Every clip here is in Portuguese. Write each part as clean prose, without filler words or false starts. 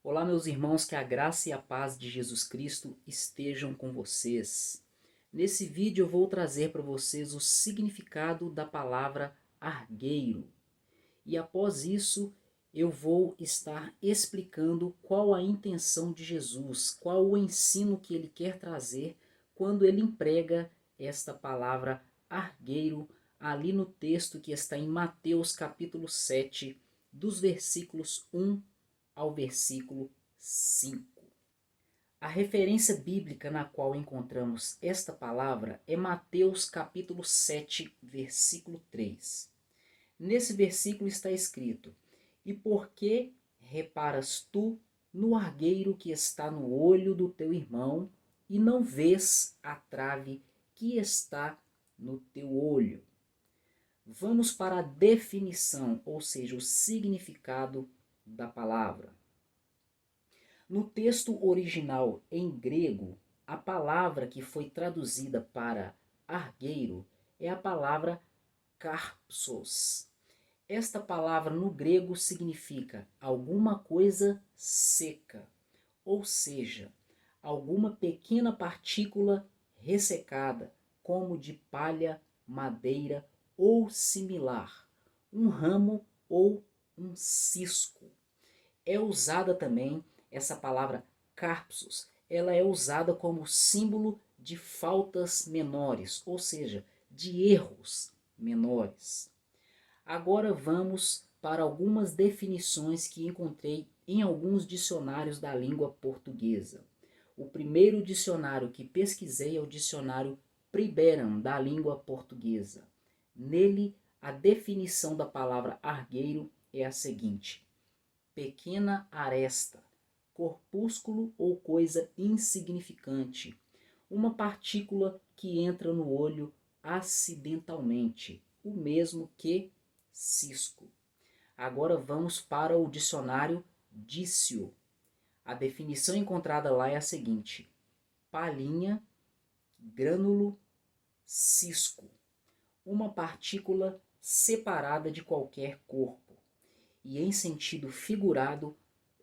Olá, meus irmãos, que a graça e a paz de Jesus Cristo estejam com vocês. Nesse vídeo eu vou trazer para vocês o significado da palavra argueiro. E após isso, eu vou estar explicando qual a intenção de Jesus, qual o ensino que ele quer trazer quando ele emprega esta palavra argueiro ali no texto que está em Mateus capítulo 7, dos versículos 1 ao versículo 5. A referência bíblica na qual encontramos esta palavra é Mateus capítulo 7, versículo 3. Nesse versículo está escrito: E por que reparas tu no argueiro que está no olho do teu irmão, e não vês a trave que está no teu olho? Vamos para a definição, ou seja, o significado da palavra. No texto original em grego, a palavra que foi traduzida para argueiro é a palavra karpsos. Esta palavra no grego significa alguma coisa seca, ou seja, alguma pequena partícula ressecada, como de palha, madeira ou similar, um ramo ou um cisco. É usada também essa palavra carpsos, ela é usada como símbolo de faltas menores, ou seja, de erros menores. Agora vamos para algumas definições que encontrei em alguns dicionários da língua portuguesa. O primeiro dicionário que pesquisei é o dicionário Priberam da língua portuguesa. Nele, a definição da palavra argueiro é a seguinte: pequena aresta, corpúsculo ou coisa insignificante, uma partícula que entra no olho acidentalmente, o mesmo que cisco. Agora vamos para o dicionário Dício. A definição encontrada lá é a seguinte: palhinha, grânulo, cisco, uma partícula separada de qualquer corpo, e em sentido figurado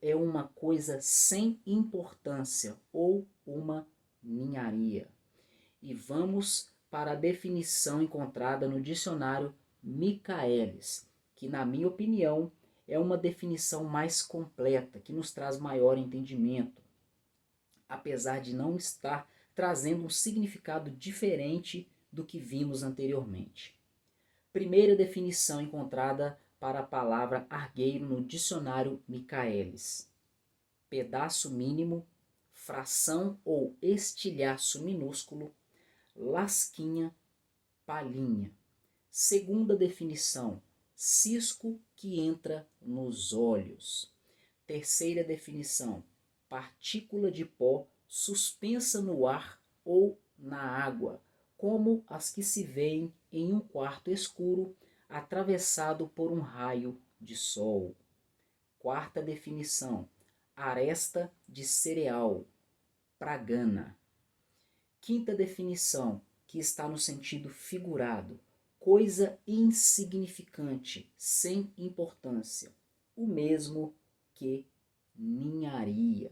é uma coisa sem importância ou uma ninharia. E vamos para a definição encontrada no dicionário Michaelis, que na minha opinião é uma definição mais completa, que nos traz maior entendimento, apesar de não estar trazendo um significado diferente do que vimos anteriormente. Primeira definição encontrada para a palavra argueiro no dicionário Michaelis: pedaço mínimo, fração ou estilhaço minúsculo, lasquinha, palhinha. Segunda definição: cisco que entra nos olhos. Terceira definição: partícula de pó suspensa no ar ou na água, como as que se veem em um quarto escuro atravessado por um raio de sol. Quarta definição: aresta de cereal, pragana. Quinta definição, que está no sentido figurado: coisa insignificante, sem importância, o mesmo que ninharia.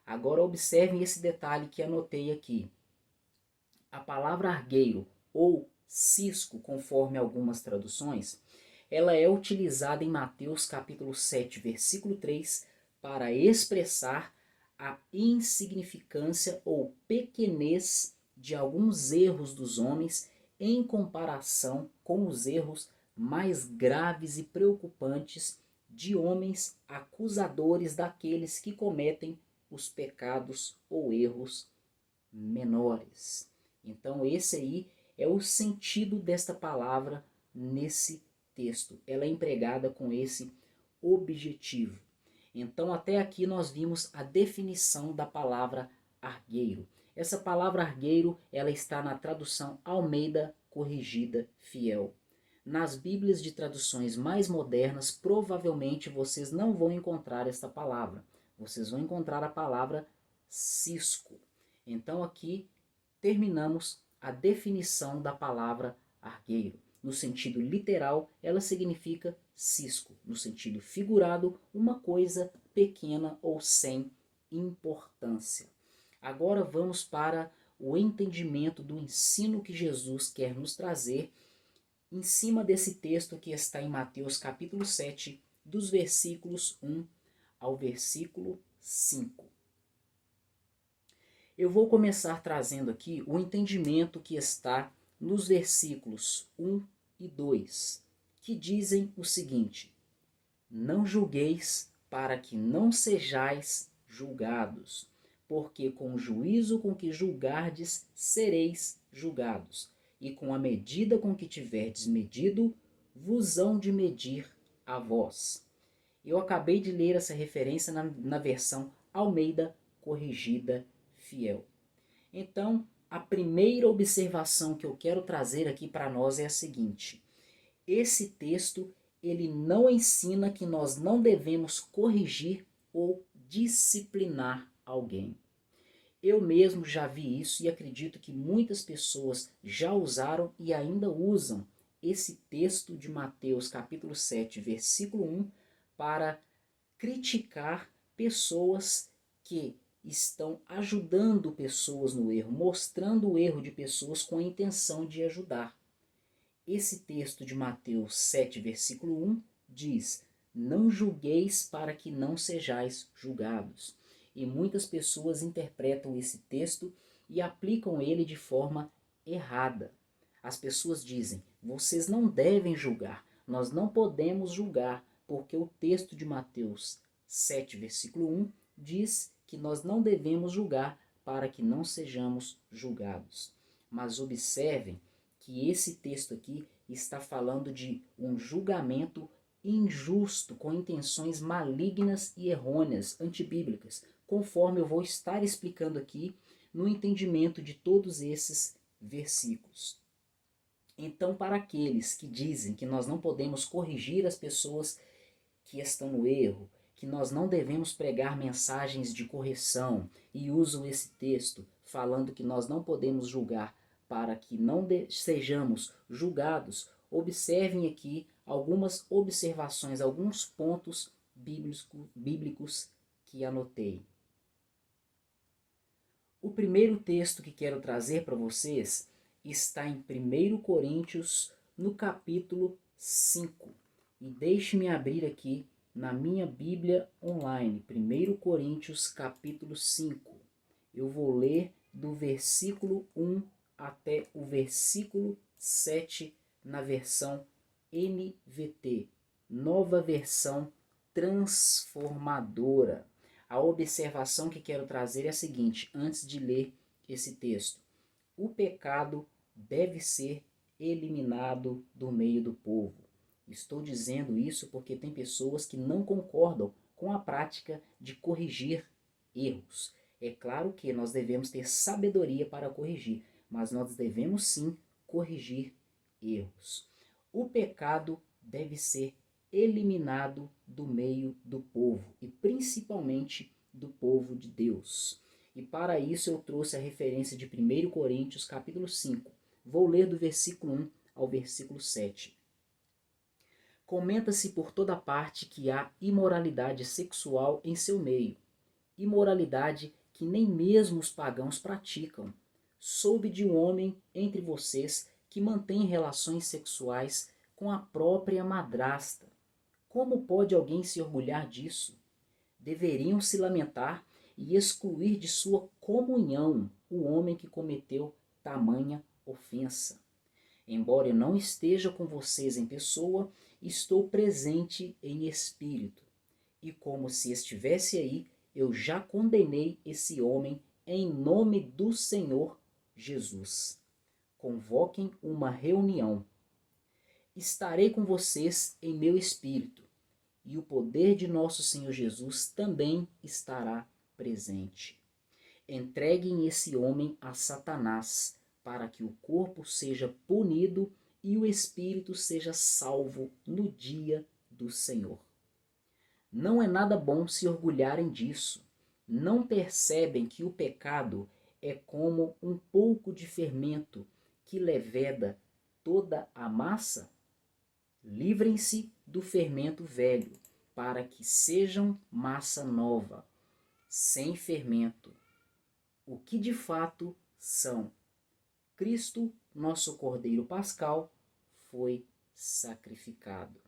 Agora observem esse detalhe que anotei aqui. A palavra argueiro ou cisco, conforme algumas traduções, ela é utilizada em Mateus capítulo 7, versículo 3, para expressar a insignificância ou pequenez de alguns erros dos homens em comparação com os erros mais graves e preocupantes de homens acusadores daqueles que cometem os pecados ou erros menores. Então esse aí é o sentido desta palavra nesse texto. Ela é empregada com esse objetivo. Então até aqui nós vimos a definição da palavra argueiro. Essa palavra argueiro, ela está na tradução Almeida Corrigida Fiel. Nas Bíblias de traduções mais modernas, provavelmente vocês não vão encontrar esta palavra. Vocês vão encontrar a palavra cisco. Então aqui terminamos a definição da palavra argueiro. No sentido literal, ela significa cisco. No sentido figurado, uma coisa pequena ou sem importância. Agora vamos para o entendimento do ensino que Jesus quer nos trazer em cima desse texto que está em Mateus capítulo 7, dos versículos 1 ao versículo 5. Eu vou começar trazendo aqui o entendimento que está nos versículos 1 e 2, que dizem o seguinte: Não julgueis para que não sejais julgados, porque com o juízo com que julgardes sereis julgados, e com a medida com que tiverdes medido, vos hão de medir a vós. Eu acabei de ler essa referência na versão Almeida Corrigida Fiel. Então, a primeira observação que eu quero trazer aqui para nós é a seguinte: esse texto ele não ensina que nós não devemos corrigir ou disciplinar alguém. Eu mesmo já vi isso e acredito que muitas pessoas já usaram e ainda usam esse texto de Mateus capítulo 7, versículo 1, para criticar pessoas que estão ajudando pessoas no erro, mostrando o erro de pessoas com a intenção de ajudar. Esse texto de Mateus 7, versículo 1 diz: Não julgueis para que não sejais julgados. E muitas pessoas interpretam esse texto e aplicam ele de forma errada. As pessoas dizem: vocês não devem julgar, nós não podemos julgar, porque o texto de Mateus 7, versículo 1 diz que nós não devemos julgar para que não sejamos julgados. Mas observem que esse texto aqui está falando de um julgamento injusto, com intenções malignas e errôneas, antibíblicas, conforme eu vou estar explicando aqui no entendimento de todos esses versículos. Então, para aqueles que dizem que nós não podemos corrigir as pessoas que estão no erro, que nós não devemos pregar mensagens de correção e usam esse texto falando que nós não podemos julgar para que não sejamos julgados, observem aqui algumas observações, alguns pontos bíblicos que anotei. O primeiro texto que quero trazer para vocês está em 1 Coríntios, no capítulo 5. E deixe-me abrir aqui na minha Bíblia online, 1 Coríntios, capítulo 5. Eu vou ler do versículo 1 até o versículo 7 na versão NVT, Nova Versão Transformadora. A observação que quero trazer é a seguinte, antes de ler esse texto: o pecado deve ser eliminado do meio do povo. Estou dizendo isso porque tem pessoas que não concordam com a prática de corrigir erros. É claro que nós devemos ter sabedoria para corrigir, mas nós devemos sim corrigir erros. O pecado deve ser eliminado do meio do povo, e principalmente do povo de Deus. E para isso eu trouxe a referência de 1 Coríntios capítulo 5. Vou ler do versículo 1 ao versículo 7. Comenta-se por toda parte que há imoralidade sexual em seu meio, imoralidade que nem mesmo os pagãos praticam. Soube de um homem entre vocês que mantém relações sexuais com a própria madrasta. Como pode alguém se orgulhar disso? Deveriam se lamentar e excluir de sua comunhão o homem que cometeu tamanha ofensa. Embora eu não esteja com vocês em pessoa, estou presente em espírito. E como se estivesse aí, eu já condenei esse homem em nome do Senhor Jesus. Convoquem uma reunião. Estarei com vocês em meu espírito, e o poder de nosso Senhor Jesus também estará presente. Entreguem esse homem a Satanás, para que o corpo seja punido e o espírito seja salvo no dia do Senhor. Não é nada bom se orgulharem disso. Não percebem que o pecado é como um pouco de fermento que leveda toda a massa? Livrem-se do fermento velho, para que sejam massa nova, sem fermento. O que de fato são? Cristo, nosso Cordeiro Pascal, foi sacrificado.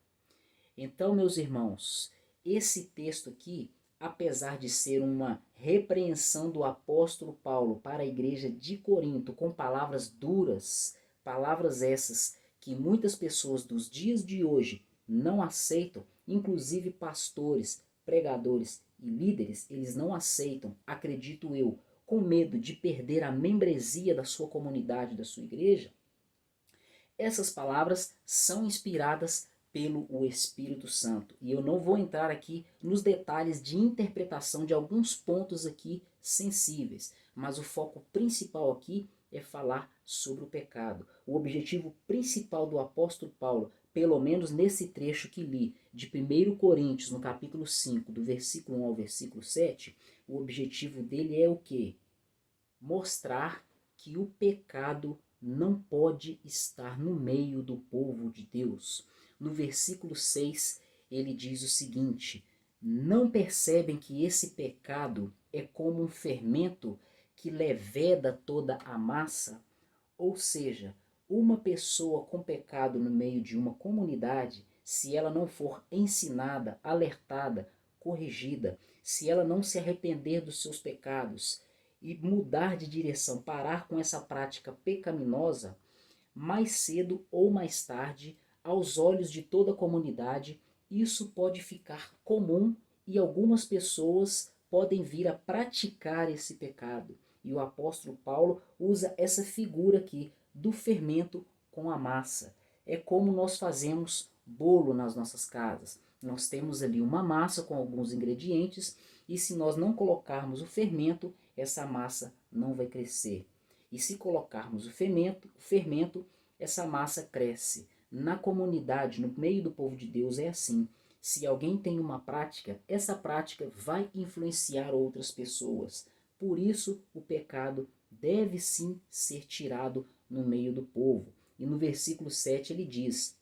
Então, meus irmãos, esse texto aqui, apesar de ser uma repreensão do apóstolo Paulo para a igreja de Corinto com palavras duras, palavras essas que muitas pessoas dos dias de hoje não aceitam, inclusive pastores, pregadores e líderes, eles não aceitam, acredito eu, com medo de perder a membresia da sua comunidade, da sua igreja. Essas palavras são inspiradas pelo Espírito Santo. E eu não vou entrar aqui nos detalhes de interpretação de alguns pontos aqui sensíveis, mas o foco principal aqui é falar sobre o pecado. O objetivo principal do apóstolo Paulo, pelo menos nesse trecho que li, de 1 Coríntios, no capítulo 5, do versículo 1 ao versículo 7, o objetivo dele é o quê? Mostrar que o pecado não pode estar no meio do povo de Deus. No versículo 6, ele diz o seguinte: não percebem que esse pecado é como um fermento que leveda toda a massa? Ou seja, uma pessoa com pecado no meio de uma comunidade, se ela não for ensinada, alertada, corrigida, se ela não se arrepender dos seus pecados e mudar de direção, parar com essa prática pecaminosa, mais cedo ou mais tarde, aos olhos de toda a comunidade, isso pode ficar comum e algumas pessoas podem vir a praticar esse pecado. E o apóstolo Paulo usa essa figura aqui do fermento com a massa. É como nós fazemos bolo nas nossas casas. Nós temos ali uma massa com alguns ingredientes e se nós não colocarmos o fermento, essa massa não vai crescer. E se colocarmos o fermento, essa massa cresce. Na comunidade, no meio do povo de Deus é assim. Se alguém tem uma prática, essa prática vai influenciar outras pessoas. Por isso, o pecado deve sim ser tirado no meio do povo. E no versículo 7 ele diz: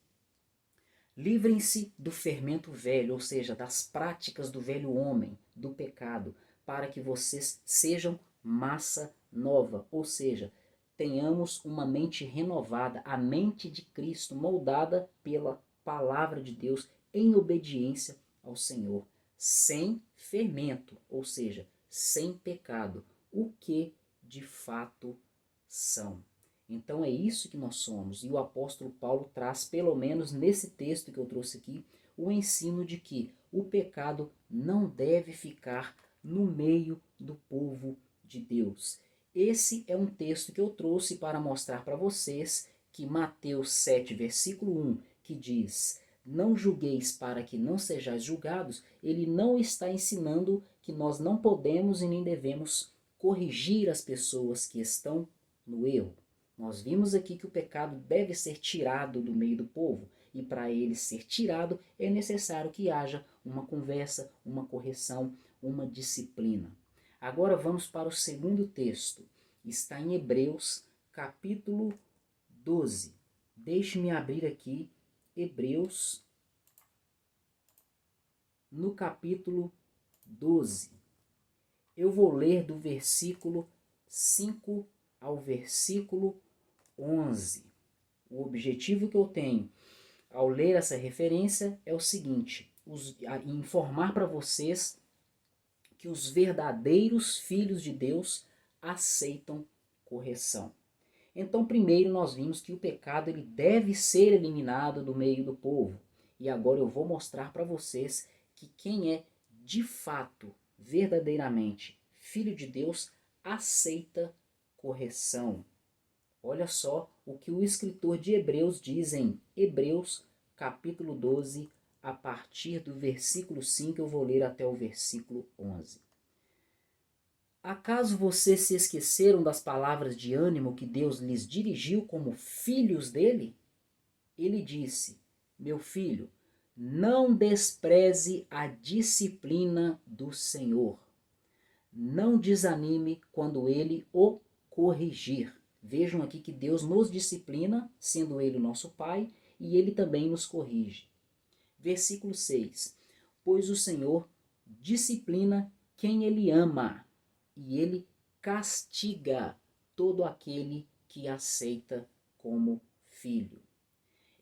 livrem-se do fermento velho, ou seja, das práticas do velho homem, do pecado, para que vocês sejam massa nova, ou seja, tenhamos uma mente renovada, a mente de Cristo moldada pela palavra de Deus em obediência ao Senhor, sem fermento, ou seja, sem pecado, o que de fato são. Então é isso que nós somos, e o apóstolo Paulo traz, pelo menos nesse texto que eu trouxe aqui, o ensino de que o pecado não deve ficar no meio do povo de Deus. Esse é um texto que eu trouxe para mostrar para vocês que Mateus 7, versículo 1, que diz: não julgueis para que não sejais julgados, ele não está ensinando que nós não podemos e nem devemos corrigir as pessoas que estão no erro. Nós vimos aqui que o pecado deve ser tirado do meio do povo, e para ele ser tirado é necessário que haja uma conversa, uma correção, uma disciplina. Agora vamos para o segundo texto. Está em Hebreus, capítulo 12. Deixe-me abrir aqui Hebreus, no capítulo 12. Eu vou ler do versículo 5 ao versículo 11. O objetivo que eu tenho ao ler essa referência é o seguinte: informar para vocês que os verdadeiros filhos de Deus aceitam correção. Então, primeiro nós vimos que o pecado ele deve ser eliminado do meio do povo. E agora eu vou mostrar para vocês que quem é de fato, verdadeiramente filho de Deus, aceita correção. Olha só o que o escritor de Hebreus diz em Hebreus, capítulo 12, a partir do versículo 5, eu vou ler até o versículo 11. Acaso vocês se esqueceram das palavras de ânimo que Deus lhes dirigiu como filhos dele? Ele disse: meu filho, não despreze a disciplina do Senhor. Não desanime quando ele o corrigir. Vejam aqui que Deus nos disciplina, sendo Ele o nosso Pai, e Ele também nos corrige. Versículo 6. Pois o Senhor disciplina quem Ele ama, e Ele castiga todo aquele que aceita como filho.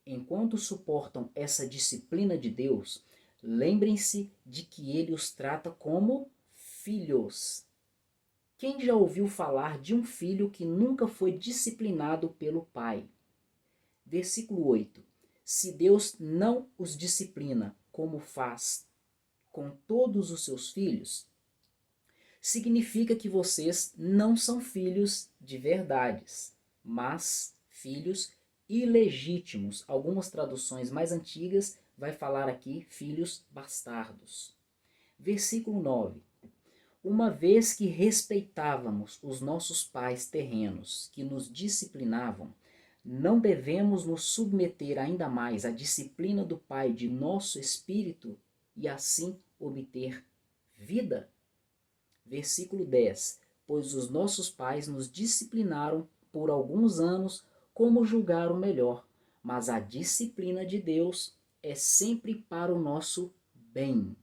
Enquanto suportam essa disciplina de Deus, lembrem-se de que Ele os trata como filhos. Quem já ouviu falar de um filho que nunca foi disciplinado pelo pai? Versículo 8. Se Deus não os disciplina como faz com todos os seus filhos, significa que vocês não são filhos de verdades, mas filhos ilegítimos. Algumas traduções mais antigas vai falar aqui filhos bastardos. Versículo 9. Uma vez que respeitávamos os nossos pais terrenos, que nos disciplinavam, não devemos nos submeter ainda mais à disciplina do Pai de nosso espírito e assim obter vida? Versículo 10. Pois os nossos pais nos disciplinaram por alguns anos como julgaram melhor, mas a disciplina de Deus é sempre para o nosso bem,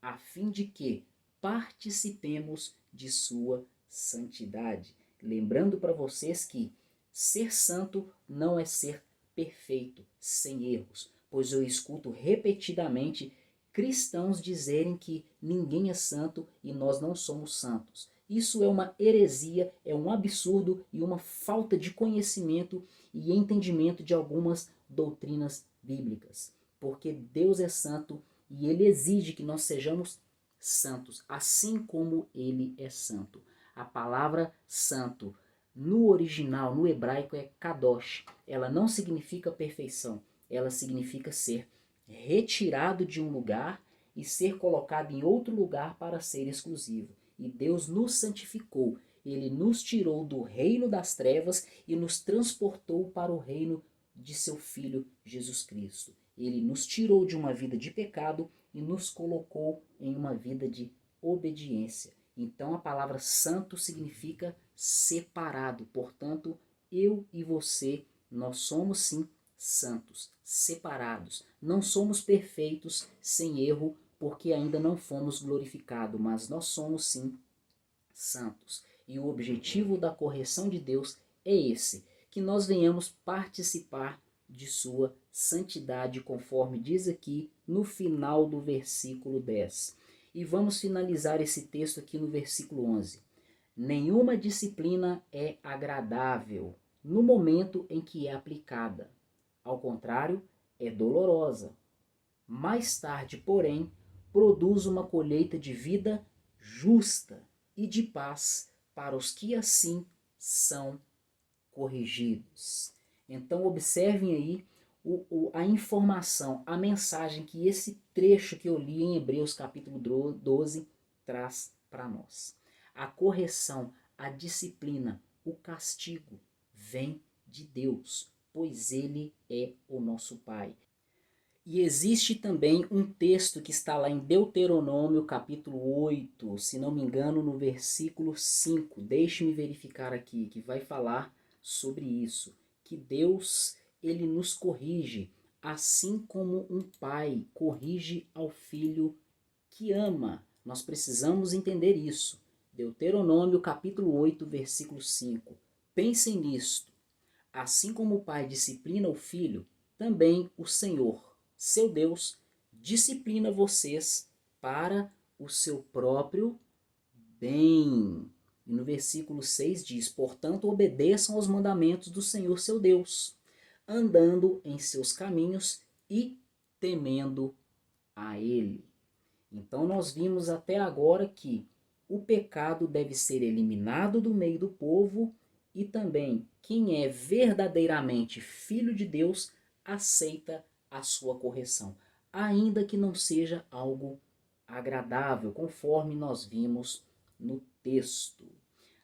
a fim de que participemos de sua santidade. Lembrando para vocês que ser santo não é ser perfeito, sem erros, pois eu escuto repetidamente cristãos dizerem que ninguém é santo e nós não somos santos. Isso é uma heresia, é um absurdo e uma falta de conhecimento e entendimento de algumas doutrinas bíblicas. Porque Deus é santo e Ele exige que nós sejamos santos, assim como Ele é santo. A palavra santo no original, no hebraico, é kadosh. Ela não significa perfeição, ela significa ser retirado de um lugar e ser colocado em outro lugar para ser exclusivo. E Deus nos santificou, Ele nos tirou do reino das trevas e nos transportou para o reino de seu Filho Jesus Cristo. Ele nos tirou de uma vida de pecado e nos colocou em uma vida de obediência. Então a palavra santo significa separado. Portanto, eu e você, nós somos sim santos, separados. Não somos perfeitos, sem erro, porque ainda não fomos glorificados, mas nós somos sim santos. E o objetivo da correção de Deus é esse, que nós venhamos participar de sua santidade, conforme diz aqui no final do versículo 10. E vamos finalizar esse texto aqui no versículo 11. Nenhuma disciplina é agradável no momento em que é aplicada. Ao contrário, é dolorosa. Mais tarde, porém, produz uma colheita de vida justa e de paz para os que assim são corrigidos. Então observem aí a informação, a mensagem que esse trecho que eu li em Hebreus capítulo 12 traz para nós. A correção, a disciplina, o castigo vem de Deus, pois Ele é o nosso Pai. E existe também um texto que está lá em Deuteronômio capítulo 8, se não me engano no versículo 5, deixe-me verificar aqui, que vai falar sobre isso, que Deus, Ele nos corrige, assim como um pai corrige ao filho que ama. Nós precisamos entender isso. Deuteronômio capítulo 8, versículo 5. Pensem nisto. Assim como o pai disciplina o filho, também o Senhor, seu Deus, disciplina vocês para o seu próprio bem. E no versículo 6 diz: portanto, obedeçam aos mandamentos do Senhor seu Deus, andando em seus caminhos e temendo a Ele. Então nós vimos até agora que o pecado deve ser eliminado do meio do povo e também quem é verdadeiramente filho de Deus aceita a sua correção, ainda que não seja algo agradável, conforme nós vimos no texto.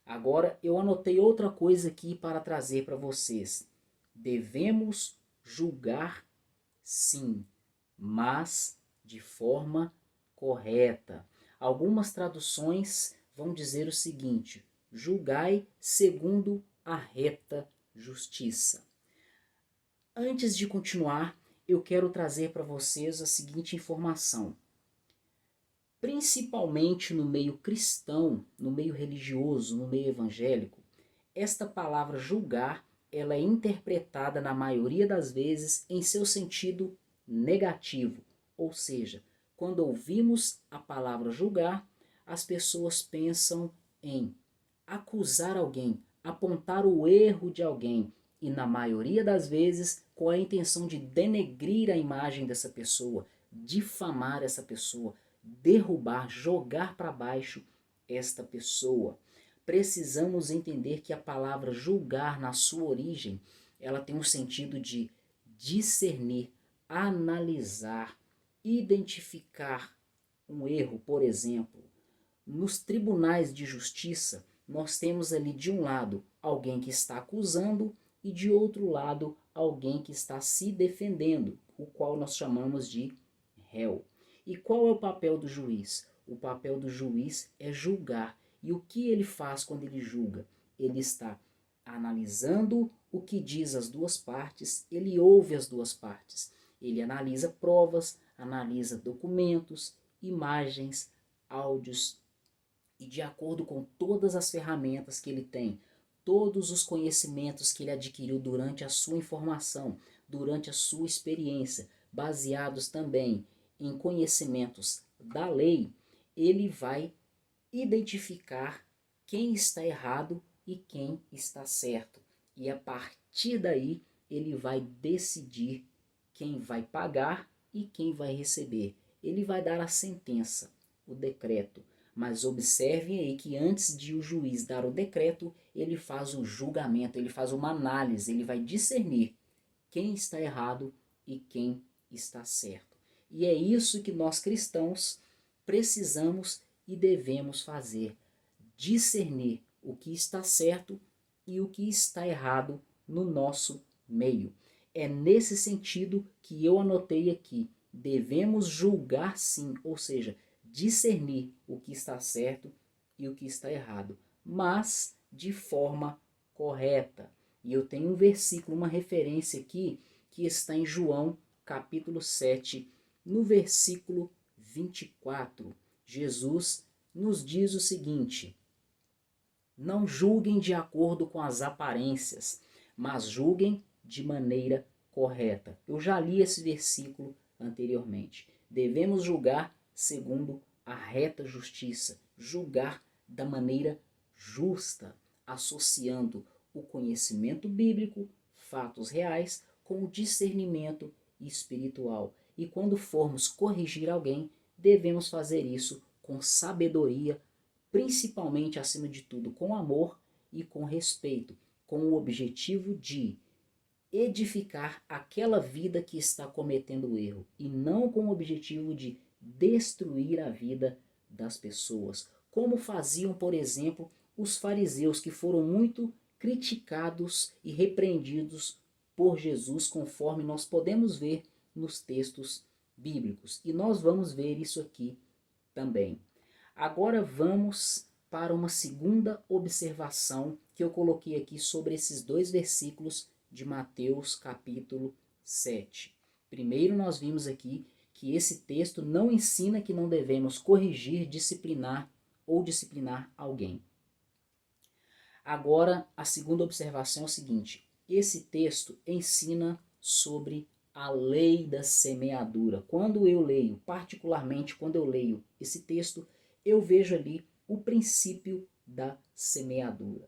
Agora eu anotei outra coisa aqui para trazer para vocês. Devemos julgar sim, mas de forma correta. Algumas traduções vão dizer o seguinte: julgai segundo a reta justiça. Antes de continuar, eu quero trazer para vocês a seguinte informação. Principalmente no meio cristão, no meio religioso, no meio evangélico, esta palavra julgar, ela é interpretada na maioria das vezes em seu sentido negativo. Ou seja, quando ouvimos a palavra julgar, as pessoas pensam em acusar alguém, apontar o erro de alguém, e na maioria das vezes com a intenção de denegrir a imagem dessa pessoa, difamar essa pessoa, derrubar, jogar para baixo esta pessoa. Precisamos entender que a palavra julgar, na sua origem, ela tem um sentido de discernir, analisar, identificar um erro. Por exemplo, nos tribunais de justiça, nós temos ali de um lado alguém que está acusando e de outro lado alguém que está se defendendo, o qual nós chamamos de réu. E qual é o papel do juiz? O papel do juiz é julgar. E o que ele faz quando ele julga? Ele está analisando o que diz as duas partes, ele ouve as duas partes. Ele analisa provas, analisa documentos, imagens, áudios, e de acordo com todas as ferramentas que ele tem, todos os conhecimentos que ele adquiriu durante a sua informação, durante a sua experiência, baseados também em conhecimentos da lei, ele vai identificar quem está errado e quem está certo. E a partir daí, ele vai decidir quem vai pagar e quem vai receber. Ele vai dar a sentença, o decreto. Mas observem aí que antes de o juiz dar o decreto, ele faz o julgamento, ele faz uma análise, ele vai discernir quem está errado e quem está certo. E é isso que nós cristãos precisamos e devemos fazer: discernir o que está certo e o que está errado no nosso meio. É nesse sentido que eu anotei aqui: devemos julgar sim, ou seja, discernir o que está certo e o que está errado, mas de forma correta. E eu tenho um versículo, uma referência aqui, que está em João, capítulo 7, no versículo 24. Jesus nos diz o seguinte: não julguem de acordo com as aparências, mas julguem de maneira correta. Eu já li esse versículo anteriormente. Devemos julgar segundo a reta justiça, julgar da maneira justa, associando o conhecimento bíblico, fatos reais, com o discernimento espiritual. E quando formos corrigir alguém, devemos fazer isso com sabedoria, principalmente, acima de tudo, com amor e com respeito, com o objetivo de edificar aquela vida que está cometendo o erro, e não com o objetivo de destruir a vida das pessoas, como faziam, por exemplo, os fariseus, que foram muito criticados e repreendidos por Jesus, conforme nós podemos ver nos textos bíblicos. E nós vamos ver isso aqui também. Agora vamos para uma segunda observação que eu coloquei aqui sobre esses dois versículos de Mateus capítulo 7. Primeiro, nós vimos aqui que esse texto não ensina que não devemos corrigir, disciplinar ou disciplinar alguém. Agora, a segunda observação é o seguinte: esse texto ensina sobre a lei da semeadura. Quando eu leio, particularmente quando eu leio esse texto, eu vejo ali o princípio da semeadura.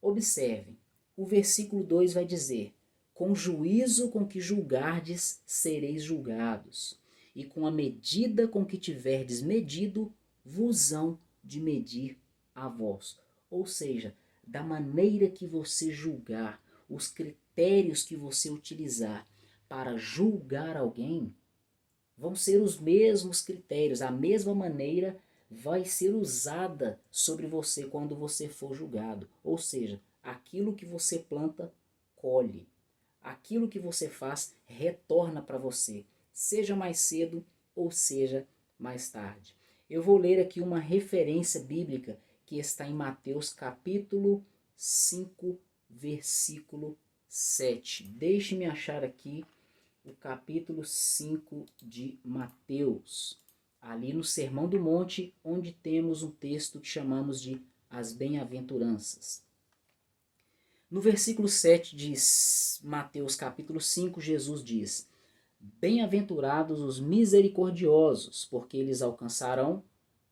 Observem, o versículo 2 vai dizer: com juízo com que julgardes, sereis julgados, e com a medida com que tiverdes medido, vos hão de medir a vós. Ou seja, da maneira que você julgar, os critérios que você utilizar para julgar alguém, vão ser os mesmos critérios, a mesma maneira vai ser usada sobre você quando você for julgado. Ou seja, aquilo que você planta, colhe. Aquilo que você faz, retorna para você, seja mais cedo ou seja mais tarde. Eu vou ler aqui uma referência bíblica que está em Mateus capítulo 5, versículo 7. Deixe-me achar aqui o capítulo 5 de Mateus, ali no Sermão do Monte, onde temos um texto que chamamos de as bem-aventuranças. No versículo 7 de Mateus capítulo 5, Jesus diz: Bem-aventurados os misericordiosos, porque eles alcançarão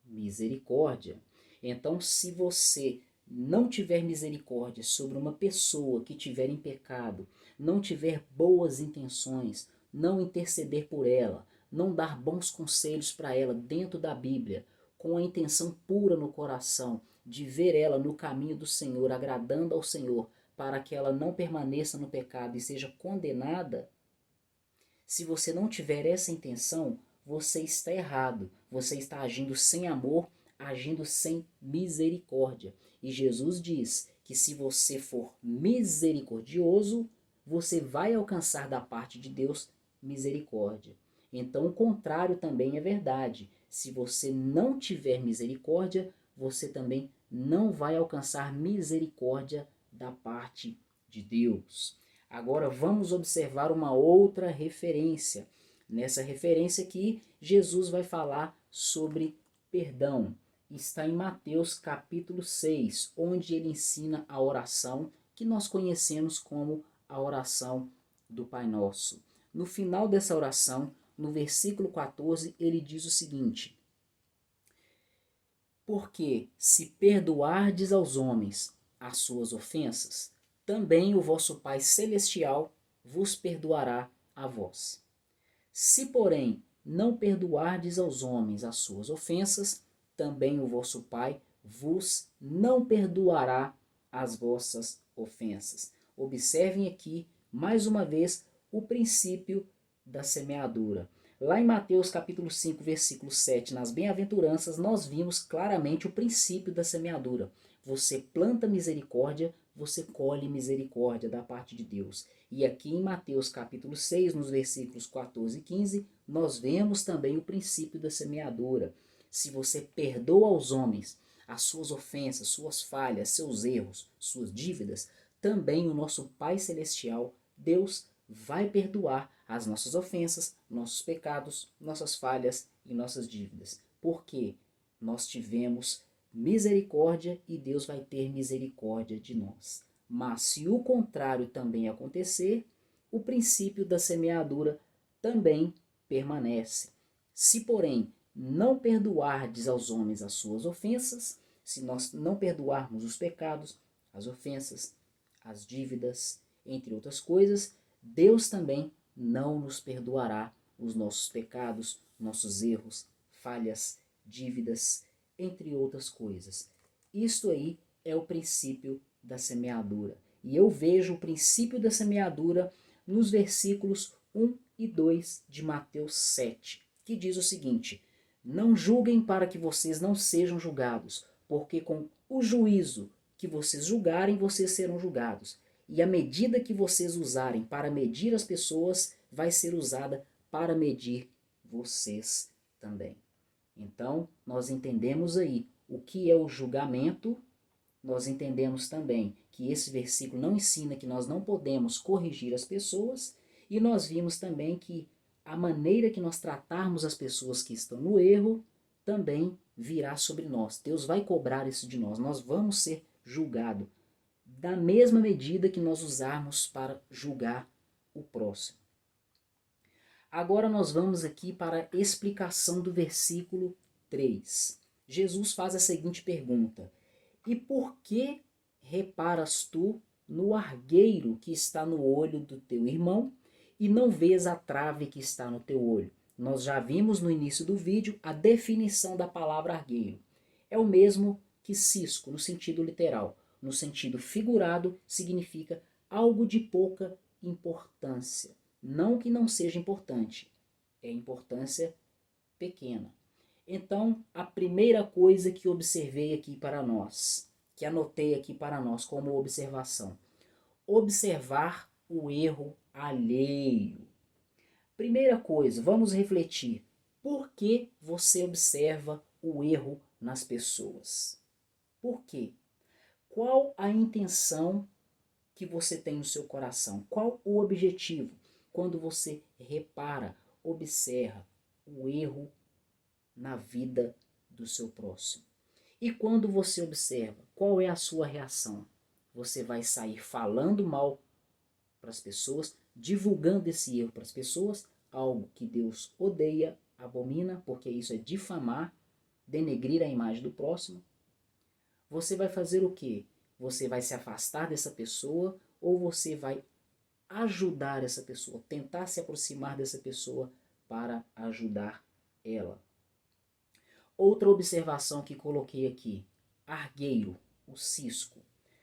misericórdia. Então, se você não tiver misericórdia sobre uma pessoa que tiver em pecado, não tiver boas intenções, não interceder por ela, não dar bons conselhos para ela dentro da Bíblia, com a intenção pura no coração de ver ela no caminho do Senhor, agradando ao Senhor, para que ela não permaneça no pecado e seja condenada, se você não tiver essa intenção, você está errado. Você está agindo sem amor, agindo sem misericórdia. E Jesus diz que se você for misericordioso, você vai alcançar da parte de Deus misericórdia. Então o contrário também é verdade. Se você não tiver misericórdia, você também não vai alcançar misericórdia da parte de Deus. Agora vamos observar uma outra referência. Nessa referência aqui, Jesus vai falar sobre perdão. Está em Mateus capítulo 6, onde ele ensina a oração que nós conhecemos como a oração do Pai Nosso. No final dessa oração, no versículo 14, ele diz o seguinte: Porque se perdoardes aos homens as suas ofensas, também o vosso Pai Celestial vos perdoará a vós. Se, porém, não perdoardes aos homens as suas ofensas, também o vosso Pai vos não perdoará as vossas ofensas. Observem aqui, mais uma vez, o princípio da semeadura. Lá em Mateus capítulo 5, versículo 7, nas bem-aventuranças, nós vimos claramente o princípio da semeadura. Você planta misericórdia, você colhe misericórdia da parte de Deus. E aqui em Mateus capítulo 6, nos versículos 14 e 15, nós vemos também o princípio da semeadura. Se você perdoa aos homens as suas ofensas, suas falhas, seus erros, suas dívidas, também o nosso Pai Celestial, Deus, vai perdoar as nossas ofensas, nossos pecados, nossas falhas e nossas dívidas. Porque nós tivemos misericórdia e Deus vai ter misericórdia de nós. Mas se o contrário também acontecer, o princípio da semeadura também permanece. Se, porém, não perdoardes aos homens as suas ofensas, se nós não perdoarmos os pecados, as ofensas, as dívidas, entre outras coisas, Deus também não nos perdoará os nossos pecados, nossos erros, falhas, dívidas, entre outras coisas. Isto aí é o princípio da semeadura. E eu vejo o princípio da semeadura nos versículos 1 e 2 de Mateus 7, que diz o seguinte: Não julguem para que vocês não sejam julgados, porque com o juízo que vocês julgarem, vocês serão julgados. E a medida que vocês usarem para medir as pessoas vai ser usada para medir vocês também. Então, nós entendemos aí o que é o julgamento. Nós entendemos também que esse versículo não ensina que nós não podemos corrigir as pessoas, e nós vimos também que a maneira que nós tratarmos as pessoas que estão no erro também virá sobre nós. Deus vai cobrar isso de nós. Nós vamos ser julgados da mesma medida que nós usarmos para julgar o próximo. Agora nós vamos aqui para a explicação do versículo 3. Jesus faz a seguinte pergunta: E por que reparas tu no argueiro que está no olho do teu irmão e não vês a trave que está no teu olho? Nós já vimos no início do vídeo a definição da palavra argueiro. É o mesmo que cisco no sentido literal. No sentido figurado, significa algo de pouca importância. Não que não seja importante, é importância pequena. Então, a primeira coisa que observei aqui para nós, que anotei aqui para nós como observação: observar o erro alheio. Primeira coisa, vamos refletir. Por que você observa o erro nas pessoas? Por quê? Qual a intenção que você tem no seu coração? Qual o objetivo? Quando você repara, observa o erro na vida do seu próximo. E quando você observa, qual é a sua reação? Você vai sair falando mal para as pessoas, divulgando esse erro para as pessoas, algo que Deus odeia, abomina, porque isso é difamar, denegrir a imagem do próximo. Você vai fazer o quê? Você vai se afastar dessa pessoa ou você vai ajudar essa pessoa, tentar se aproximar dessa pessoa para ajudar ela? Outra observação que coloquei aqui, argueiro, o cisco,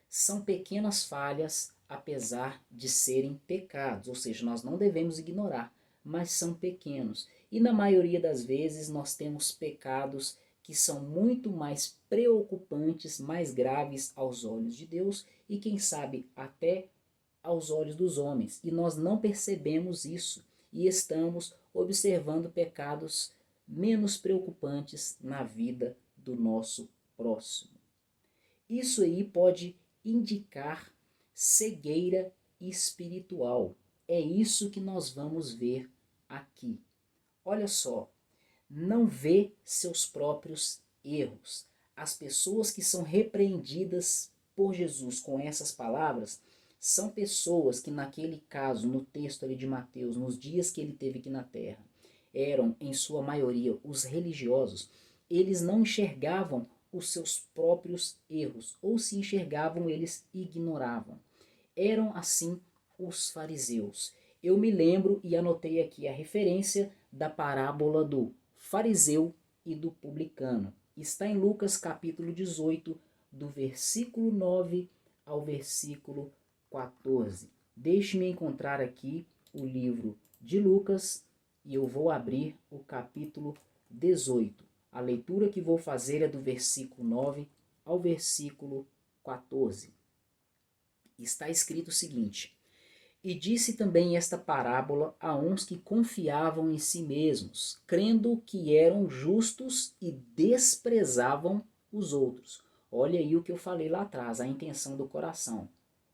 são pequenas falhas apesar de serem pecados, ou seja, nós não devemos ignorar, mas são pequenos. E na maioria das vezes nós temos pecados que são muito mais preocupantes, mais graves aos olhos de Deus e quem sabe até aos olhos dos homens. E nós não percebemos isso e estamos observando pecados menos preocupantes na vida do nosso próximo. Isso aí pode indicar cegueira espiritual. É isso que nós vamos ver aqui. Olha só, não vê seus próprios erros. As pessoas que são repreendidas por Jesus com essas palavras são pessoas que naquele caso, no texto ali de Mateus, nos dias que ele teve aqui na terra, eram em sua maioria os religiosos. Eles não enxergavam os seus próprios erros, ou se enxergavam, eles ignoravam. Eram assim os fariseus. Eu me lembro e anotei aqui a referência da parábola do fariseu e do publicano. Está em Lucas capítulo 18, do versículo 9 ao versículo 14. Deixe-me encontrar aqui o livro de Lucas e eu vou abrir o capítulo 18. A leitura que vou fazer é do versículo 9 ao versículo 14. Está escrito o seguinte: E disse também esta parábola a uns que confiavam em si mesmos, crendo que eram justos e desprezavam os outros. Olha aí o que eu falei lá atrás, a intenção do coração.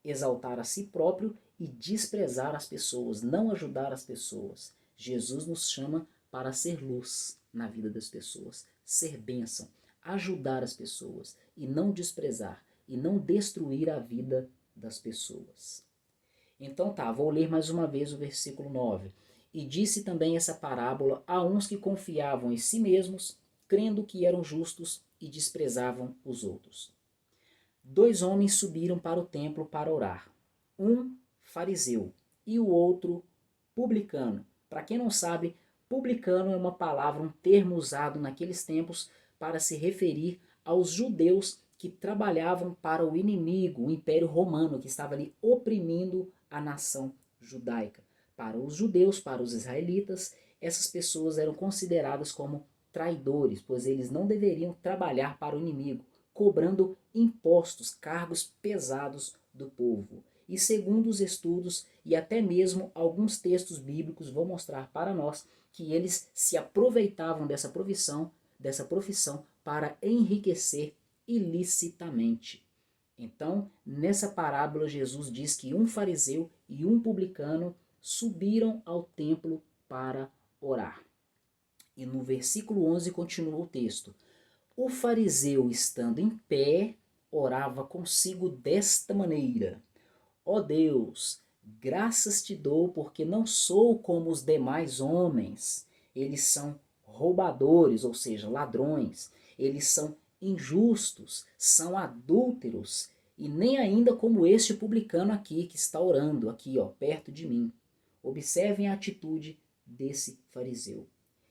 Exaltar a si próprio e desprezar as pessoas, não ajudar as pessoas. Jesus nos chama para ser luz na vida das pessoas, ser bênção, ajudar as pessoas e não desprezar e não destruir a vida das pessoas. Então tá, vou ler mais uma vez o versículo 9. E disse também essa parábola a uns que confiavam em si mesmos, crendo que eram justos e desprezavam os outros. 2 homens subiram para o templo para orar. Um fariseu e o outro publicano. Para quem não sabe, publicano é uma palavra, um termo usado naqueles tempos para se referir aos judeus que trabalhavam para o inimigo, o Império Romano, que estava ali oprimindo a nação judaica. Para os judeus, para os israelitas, essas pessoas eram consideradas como traidores, pois eles não deveriam trabalhar para o inimigo, cobrando impostos, cargos pesados do povo. E segundo os estudos e até mesmo alguns textos bíblicos vão mostrar para nós que eles se aproveitavam dessa profissão para enriquecer ilicitamente. Então, nessa parábola, Jesus diz que um fariseu e um publicano subiram ao templo para orar. E no versículo 11 continua o texto. O fariseu, estando em pé, orava consigo desta maneira: Ó Deus, graças te dou porque não sou como os demais homens. Eles são roubadores, ou seja, ladrões. Eles são injustos, são adúlteros, e nem ainda como este publicano aqui que está orando, aqui ó, perto de mim. Observem a atitude desse fariseu.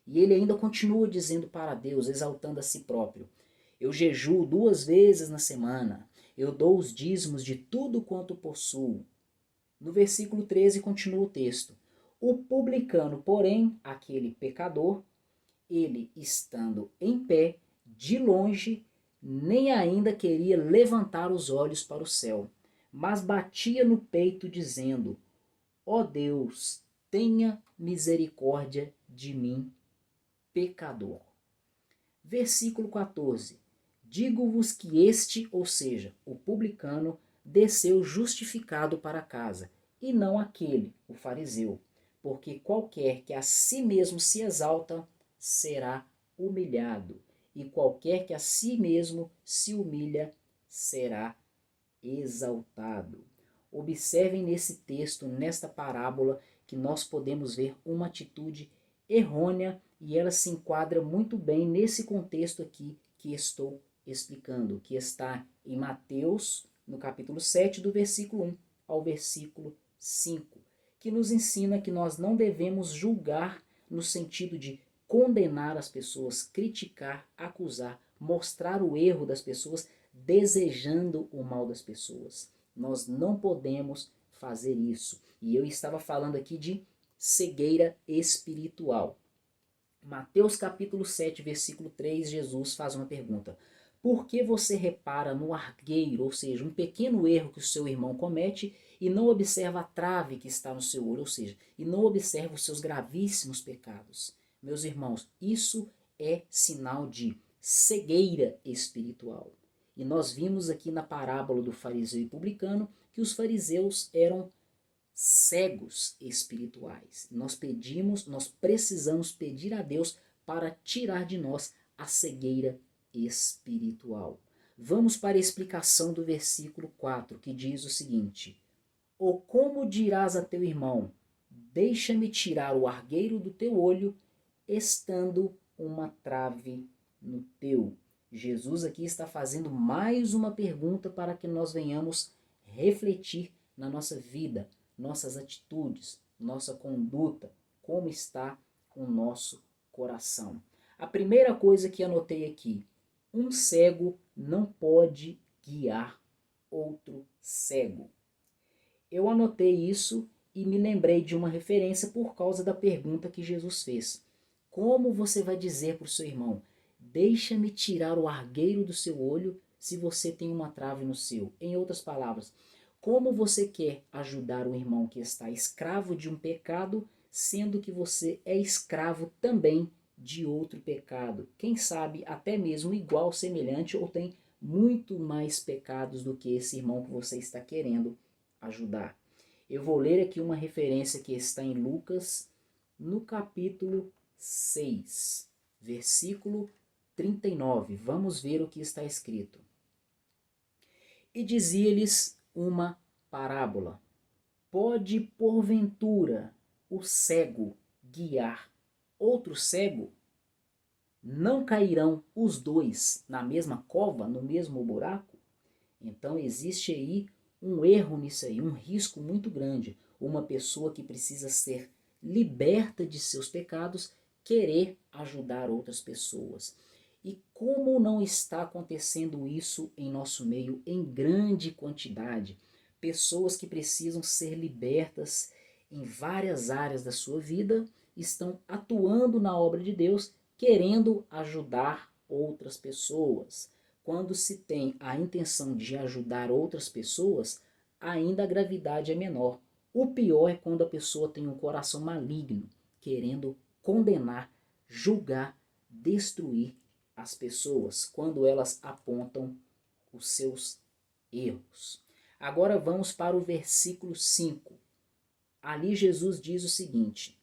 E ele ainda continua dizendo para Deus, exaltando a si próprio: Eu jejuo 2 vezes na semana, eu dou os dízimos de tudo quanto possuo. No versículo 13 continua o texto. O publicano, porém, aquele pecador, ele estando em pé, de longe, nem ainda queria levantar os olhos para o céu, mas batia no peito dizendo: Ó Deus, tenha misericórdia de mim, pecador. Versículo 14. Digo-vos que este, ou seja, o publicano, desceu justificado para casa, e não aquele, o fariseu. Porque qualquer que a si mesmo se exalta, será humilhado, e qualquer que a si mesmo se humilha, será exaltado. Observem nesse texto, nesta parábola, que nós podemos ver uma atitude errônea e ela se enquadra muito bem nesse contexto aqui que estou explicando, que está em Mateus, no capítulo 7, do versículo 1 ao versículo 5, que nos ensina que nós não devemos julgar no sentido de condenar as pessoas, criticar, acusar, mostrar o erro das pessoas, desejando o mal das pessoas. Nós não podemos fazer isso. E eu estava falando aqui de cegueira espiritual. Mateus capítulo 7, versículo 3, Jesus faz uma pergunta. Por que você repara no argueiro, ou seja, um pequeno erro que o seu irmão comete e não observa a trave que está no seu olho, ou seja, e não observa os seus gravíssimos pecados? Meus irmãos, isso é sinal de cegueira espiritual. E nós vimos aqui na parábola do fariseu e publicano que os fariseus eram cegos espirituais. Nós precisamos pedir a Deus para tirar de nós a cegueira espiritual. Vamos para a explicação do versículo 4, que diz o seguinte: ou como dirás a teu irmão, deixa-me tirar o argueiro do teu olho, estando uma trave no teu. Jesus aqui está fazendo mais uma pergunta para que nós venhamos refletir na nossa vida, nossas atitudes, nossa conduta, como está o nosso coração. A primeira coisa que anotei aqui: um cego não pode guiar outro cego. Eu anotei isso e me lembrei de uma referência por causa da pergunta que Jesus fez. Como você vai dizer para o seu irmão, deixa-me tirar o argueiro do seu olho se você tem uma trave no seu? Em outras palavras, como você quer ajudar um irmão que está escravo de um pecado, sendo que você é escravo também de outro pecado? Quem sabe até mesmo igual, semelhante, ou tem muito mais pecados do que esse irmão que você está querendo ajudar. Eu vou ler aqui uma referência que está em Lucas, no capítulo 6, versículo 39. Vamos ver o que está escrito. E dizia-lhes uma parábola: pode porventura o cego guiar outro cego? Não cairão os dois na mesma cova, no mesmo buraco? Então existe aí um erro nisso aí, um risco muito grande. Uma pessoa que precisa ser liberta de seus pecados, querer ajudar outras pessoas. E como não está acontecendo isso em nosso meio em grande quantidade? Pessoas que precisam ser libertas em várias áreas da sua vida estão atuando na obra de Deus, querendo ajudar outras pessoas. Quando se tem a intenção de ajudar outras pessoas, ainda a gravidade é menor. O pior é quando a pessoa tem um coração maligno, querendo condenar, julgar, destruir as pessoas, quando elas apontam os seus erros. Agora vamos para o versículo 5. Ali Jesus diz o seguinte: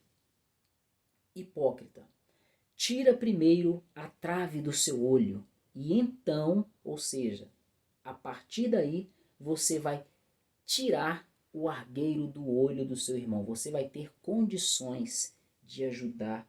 hipócrita, tira primeiro a trave do seu olho, e então, ou seja, a partir daí, você vai tirar o argueiro do olho do seu irmão. Você vai ter condições de ajudar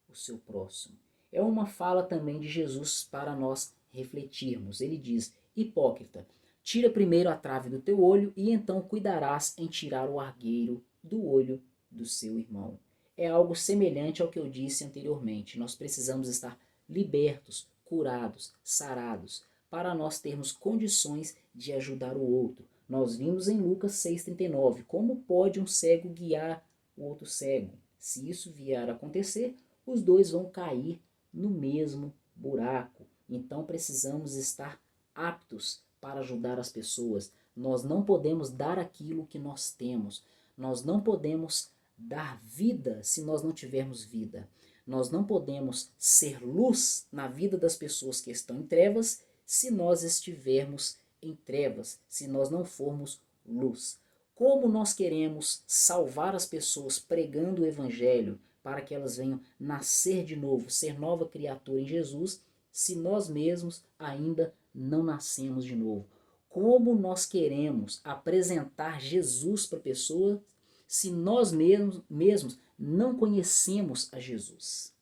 o seu próximo. É uma fala também de Jesus para nós refletirmos. Ele diz: hipócrita, tira primeiro a trave do teu olho e então cuidarás em tirar o argueiro do olho do seu irmão. É algo semelhante ao que eu disse anteriormente. Nós precisamos estar libertos, curados, sarados, para nós termos condições de ajudar o outro. Nós vimos em Lucas 6,39, como pode um cego guiar o outro cego? Se isso vier a acontecer, os dois vão cair no mesmo buraco. Então precisamos estar aptos para ajudar as pessoas. Nós não podemos dar aquilo que nós temos. Nós não podemos dar vida se nós não tivermos vida. Nós não podemos ser luz na vida das pessoas que estão em trevas se nós estivermos em trevas se nós não formos luz. Como nós queremos salvar as pessoas pregando o evangelho para que elas venham nascer de novo, ser nova criatura em Jesus, se nós mesmos ainda não nascemos de novo? Como nós queremos apresentar Jesus para a pessoa se nós mesmos não conhecemos a Jesus?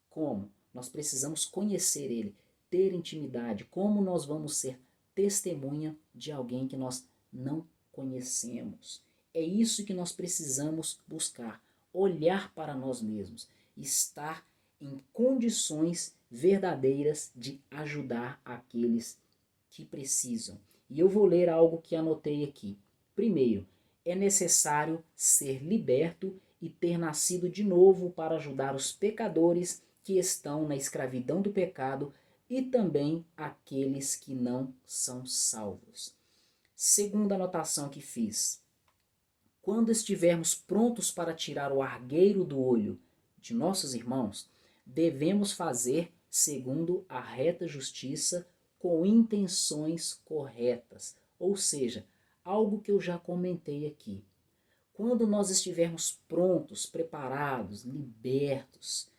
Como? Nós precisamos conhecer Ele, ter intimidade. Como nós vamos ser testemunha de alguém que nós não conhecemos? É isso que nós precisamos buscar. Olhar para nós mesmos. Estar em condições verdadeiras de ajudar aqueles que precisam. E eu vou ler algo que anotei aqui. Primeiro, é necessário ser liberto e ter nascido de novo para ajudar os pecadores que estão na escravidão do pecado e também aqueles que não são salvos. Segunda anotação que fiz. Quando estivermos prontos para tirar o argueiro do olho de nossos irmãos, devemos fazer segundo a reta justiça com intenções corretas. Ou seja, algo que eu já comentei aqui. Quando nós estivermos prontos, preparados, libertos,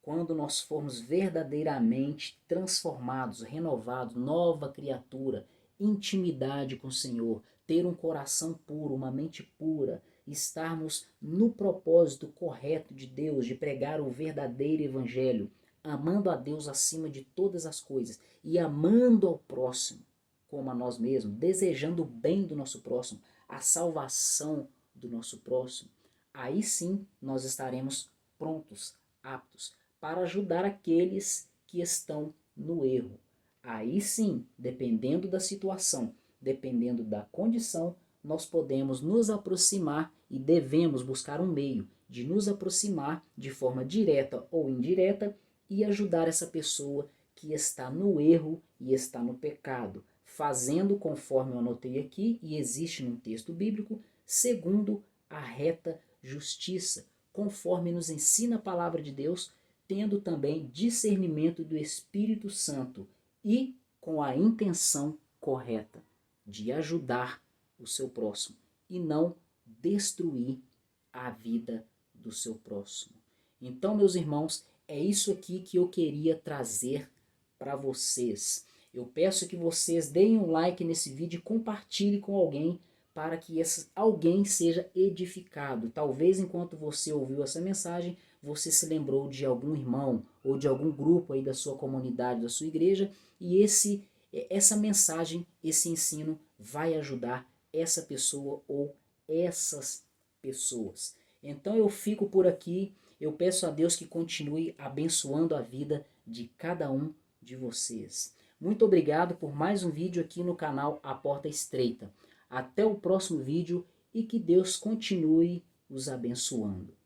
quando nós formos verdadeiramente transformados, renovados, nova criatura, intimidade com o Senhor, ter um coração puro, uma mente pura, estarmos no propósito correto de Deus, de pregar o verdadeiro evangelho, amando a Deus acima de todas as coisas e amando ao próximo como a nós mesmos, desejando o bem do nosso próximo, a salvação do nosso próximo, aí sim nós estaremos prontos, aptos para ajudar aqueles que estão no erro. Aí sim, dependendo da situação, dependendo da condição, nós podemos nos aproximar e devemos buscar um meio de nos aproximar de forma direta ou indireta e ajudar essa pessoa que está no erro e está no pecado, fazendo conforme eu anotei aqui, e existe num texto bíblico, segundo a reta justiça, conforme nos ensina a palavra de Deus, tendo também discernimento do Espírito Santo e com a intenção correta de ajudar o seu próximo e não destruir a vida do seu próximo. Então, meus irmãos, é isso aqui que eu queria trazer para vocês. Eu peço que vocês deem um like nesse vídeo e compartilhem com alguém para que alguém seja edificado. Talvez enquanto você ouviu essa mensagem, você se lembrou de algum irmão ou de algum grupo aí da sua comunidade, da sua igreja, e essa mensagem, esse ensino vai ajudar essa pessoa ou essas pessoas. Então eu fico por aqui, eu peço a Deus que continue abençoando a vida de cada um de vocês. Muito obrigado por mais um vídeo aqui no canal A Porta Estreita. Até o próximo vídeo e que Deus continue os abençoando.